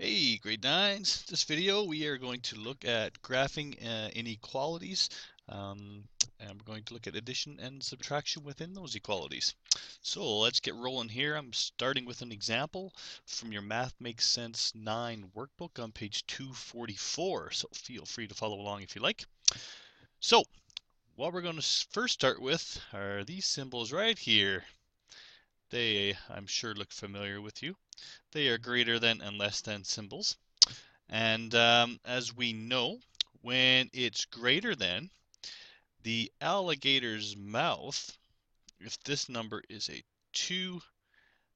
Hey, grade 9s. This video we are going to look at graphing inequalities, um, and we're going to look at addition and subtraction within those equalities. So let's get rolling here. I'm starting with an example from your Math Makes Sense 9 workbook on page 244, so feel free to follow along if you like. So what we're going to first start with are these symbols right here. They, I'm sure, look familiar with you. They are greater than and less than symbols. And as we know, when it's greater than the alligator's mouth, if this number is a 2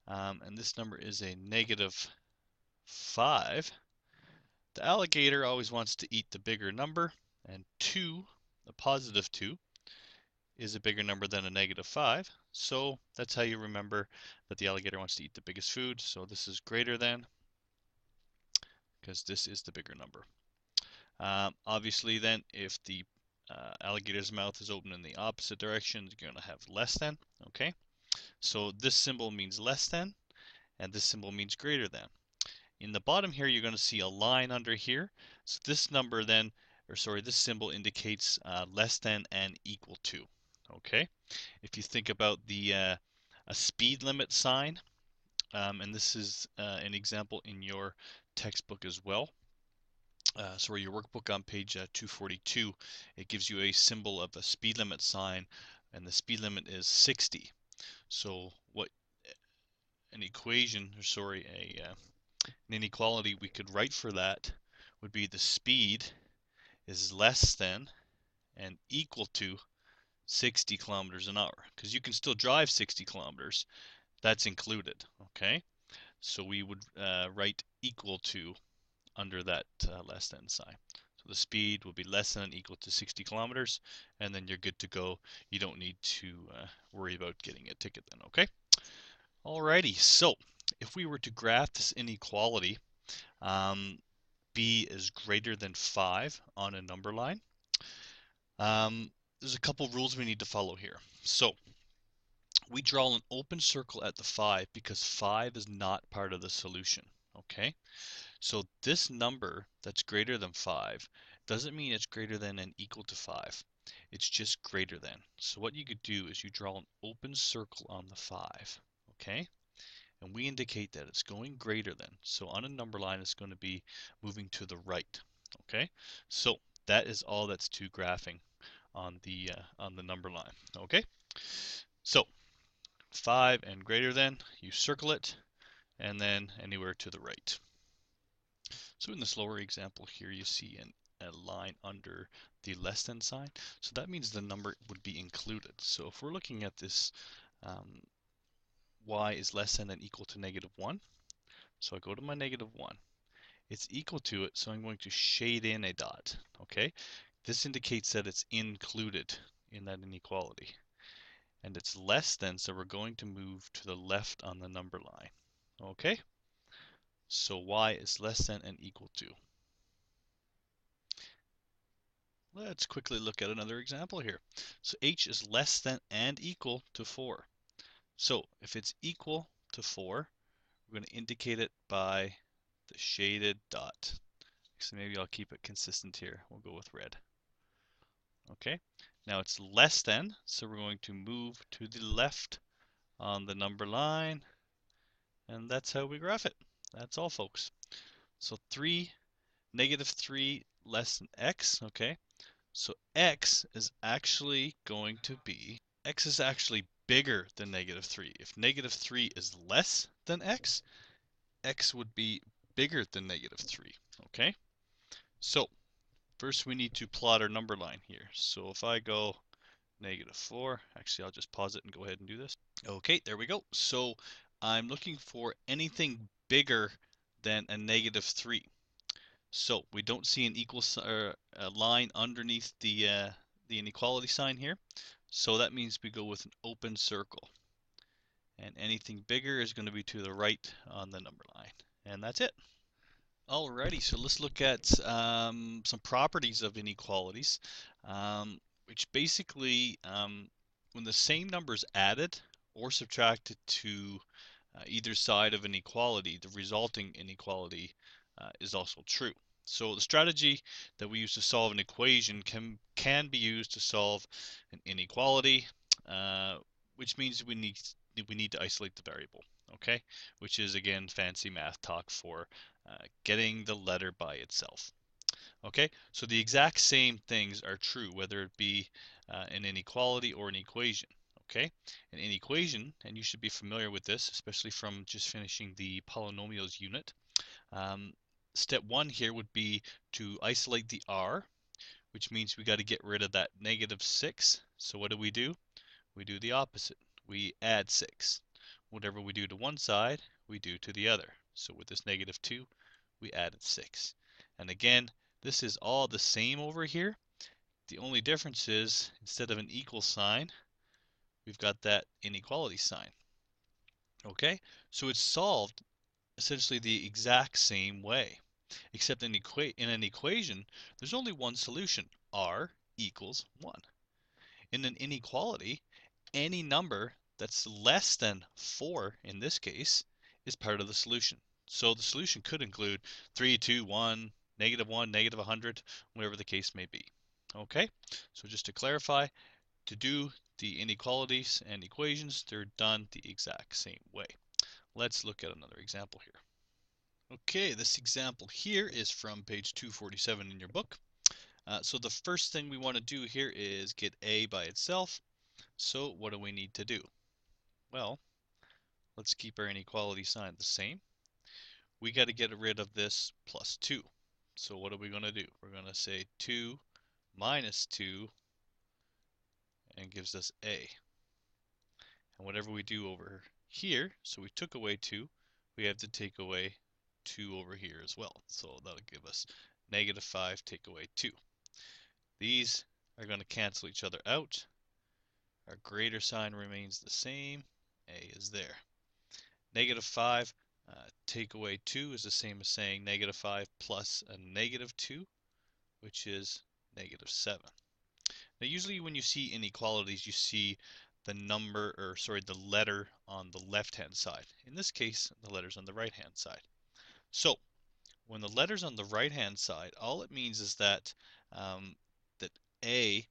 and this number is a -5, the alligator always wants to eat the bigger number, and 2, a +2, is a bigger number than a -5. So that's how you remember that the alligator wants to eat the biggest food. So this is greater than, because this is the bigger number. Obviously then, if the alligator's mouth is open in the opposite direction, you're going to have less than, okay? So this symbol means less than, and this symbol means greater than. In the bottom here, you're going to see a line under here. So this number then, or sorry, this symbol indicates less than and equal to, okay? If you think about the a speed limit sign, and this is an example in your textbook as well. So your workbook on page 242, it gives you a symbol of a speed limit sign, and the speed limit is 60. So what an equation, or sorry, an inequality we could write for that would be the speed is less than and equal to 60 kilometers an hour, because you can still drive 60 kilometers. That's included, okay? So we would write equal to under that less than sign. So the speed will be less than or equal to 60 kilometers, and then you're good to go. You don't need to worry about getting a ticket then, okay? Alrighty, so if we were to graph this inequality, b is greater than 5 on a number line, there's a couple rules we need to follow here. So we draw an open circle at the 5 because 5 is not part of the solution, okay? So this number that's greater than 5 doesn't mean it's greater than and equal to 5. It's just greater than. So what you could do is you draw an open circle on the 5, okay? And we indicate that it's going greater than. So on a number line, it's going to be moving to the right, okay? So that is all that's to graphing on the number line, okay? So 5 and greater than, you circle it, and then anywhere to the right. So in this lower example here, you see a line under the less than sign. So that means the number would be included. So if we're looking at this, y is less than and equal to -1. So I go to my -1. It's equal to it, so I'm going to shade in a dot. Okay, this indicates that it's included in that inequality. And it's less than, so we're going to move to the left on the number line. Okay, so y is less than and equal to. Let's quickly look at another example here. So h is less than and equal to 4. So if it's equal to 4, we're going to indicate it by the shaded dot. So maybe I'll keep it consistent here. We'll go with red. Okay, now it's less than, so we're going to move to the left on the number line, and that's how we graph it. That's all, folks. So -3 less than x, okay? So x is actually going to be, x is actually bigger than -3. If -3 is less than x, x would be bigger than -3, okay? So first we need to plot our number line here. So if I go -4, actually I'll just pause it and go ahead and do this. Okay, there we go. So I'm looking for anything bigger than a -3. So we don't see an equal a line underneath the inequality sign here. So that means we go with an open circle. And anything bigger is going to be to the right on the number line. And that's it. Alrighty, so let's look at some properties of inequalities, which basically, when the same number is added or subtracted to either side of an equality, the resulting inequality is also true. So the strategy that we use to solve an equation can be used to solve an inequality, uh, which means we need to isolate the variable. Okay, which is again fancy math talk for getting the letter by itself. Okay, so the exact same things are true whether it be an inequality or an equation. Okay, an equation, and you should be familiar with this, especially from just finishing the polynomials unit. Um, Step one here would be to isolate the r, which means we got to get rid of that -6. So what do? We do the opposite. We add 6. Whatever we do to one side, we do to the other. So with this -2, we added 6. And again, this is all the same over here. The only difference is instead of an equal sign, we've got that inequality sign. Okay, so it's solved essentially the exact same way, except in an equation, there's only one solution, r equals 1. In an inequality, any number that's less than 4 in this case is part of the solution. So the solution could include 3, 2, 1, -1, -100, whatever the case may be. Okay, so just to clarify, to do the inequalities and equations, they're done the exact same way. Let's look at another example here. Okay, this example here is from page 247 in your book. So the first thing we want to do here is get a by itself. So what do we need to do? Well, let's keep our inequality sign the same. We got to get rid of this plus 2. So what are we going to do? We're going to say 2 minus 2 and gives us a. And whatever we do over here, so we took away 2, we have to take away 2 over here as well. So that'll give us -5 take away 2. These are going to cancel each other out. Our greater sign remains the same. A is there. -5 take away 2 is the same as saying -5 plus a -2, which is -7. Now usually when you see inequalities, you see the number, or sorry, the letter on the left-hand side. In this case, the letter's on the right-hand side. So when the letter's on the right-hand side, all it means is that that A,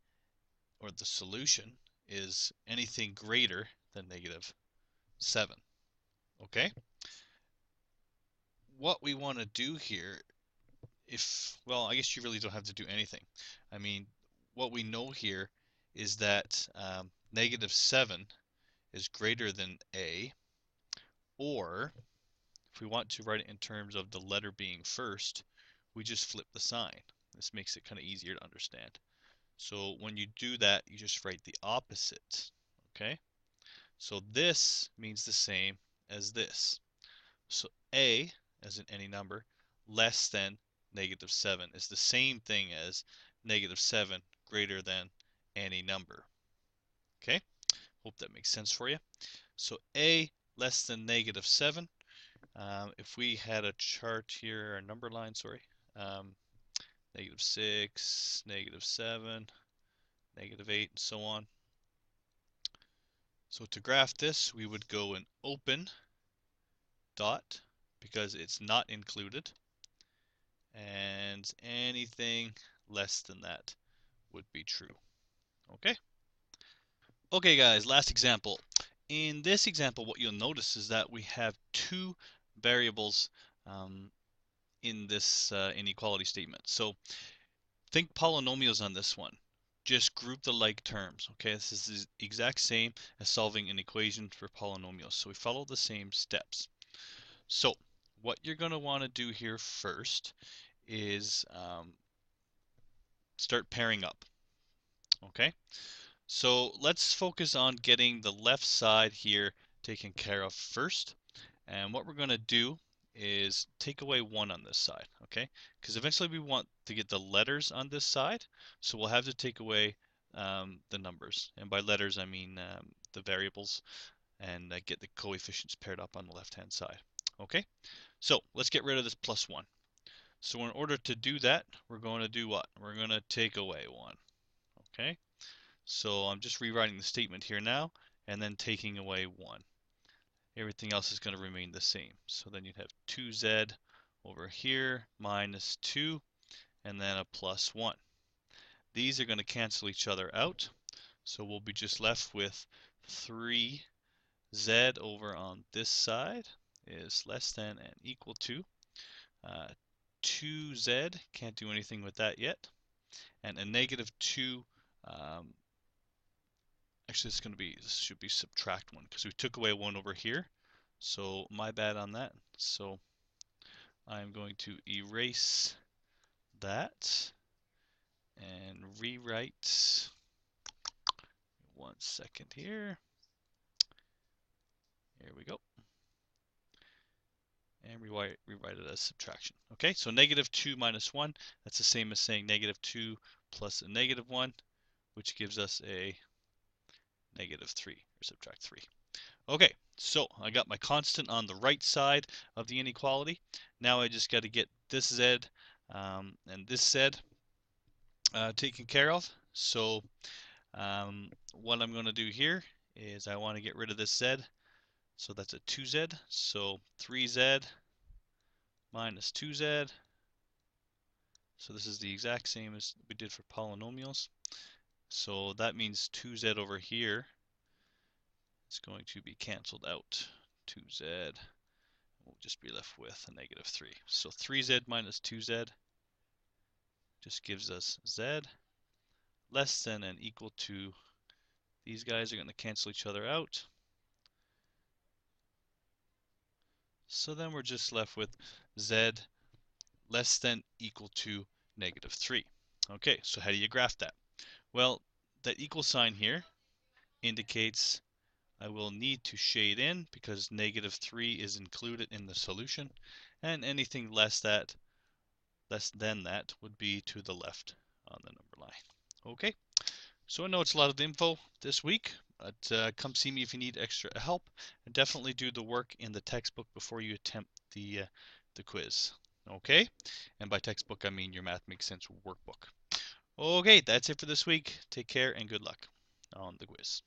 or the solution, is anything greater than -7. Okay? What we want to do here, well, I guess you really don't have to do anything. I mean, what we know here is that -7 is greater than A, or if we want to write it in terms of the letter being first, we just flip the sign. This makes it kind of easier to understand. So when you do that, you just write the opposite. Okay? So this means the same as this. So A, as in any number, less than -7 is the same thing as -7 greater than any number. Okay? Hope that makes sense for you. So A less than -7. If we had a chart here, a number line, sorry, -6, -7, -8, and so on. So to graph this, we would go an open dot because it's not included, and anything less than that would be true. Okay? Okay guys, last example. In this example, what you'll notice is that we have two variables in this inequality statement. So think polynomials on this one. Just group the like terms. Okay, this is the exact same as solving an equation for polynomials. So we follow the same steps. So what you're going to want to do here first is start pairing up. Okay, so let's focus on getting the left side here taken care of first. And what we're going to do is take away 1 on this side, okay? Because eventually we want to get the letters on this side, so we'll have to take away the numbers. And by letters, I mean the variables, and get the coefficients paired up on the left-hand side. Okay, so let's get rid of this +1. So in order to do that, we're going to do what? We're going to take away 1. Okay, so I'm just rewriting the statement here now, and then taking away 1. Everything else is going to remain the same. So then you'd have 2z over here minus 2, and then a plus 1. These are going to cancel each other out, so we'll be just left with 3z over on this side is less than and equal to 2z, can't do anything with that yet, and a negative 2, actually this should be subtract 1 because we took away 1 over here, so my bad on that. So I'm going to erase that and rewrite, 1 second here. Here we go. And rewrite it as subtraction. Okay, so negative 2 minus 1, that's the same as saying negative 2 plus a negative 1, which gives us a negative 3, or subtract 3. Okay, so I got my constant on the right side of the inequality. Now I just got to get this z and this z taken care of. So what I'm going to do here is I want to get rid of this z. So that's a 2z. So 3z minus 2z. So this is the exact same as we did for polynomials. So that means 2z over here is going to be canceled out. 2z. We'll just be left with a negative 3. So 3z minus 2z just gives us z less than and equal to, these guys are going to cancel each other out. So then we're just left with z less than equal to negative 3. Okay, so how do you graph that? Well, that equal sign here indicates I will need to shade in because negative 3 is included in the solution, and anything less than that would be to the left on the number line. Okay, so I know it's a lot of info this week, but come see me if you need extra help, and definitely do the work in the textbook before you attempt the quiz. Okay, and by textbook I mean your Math Makes Sense workbook. Okay, that's it for this week. Take care and good luck on the quiz.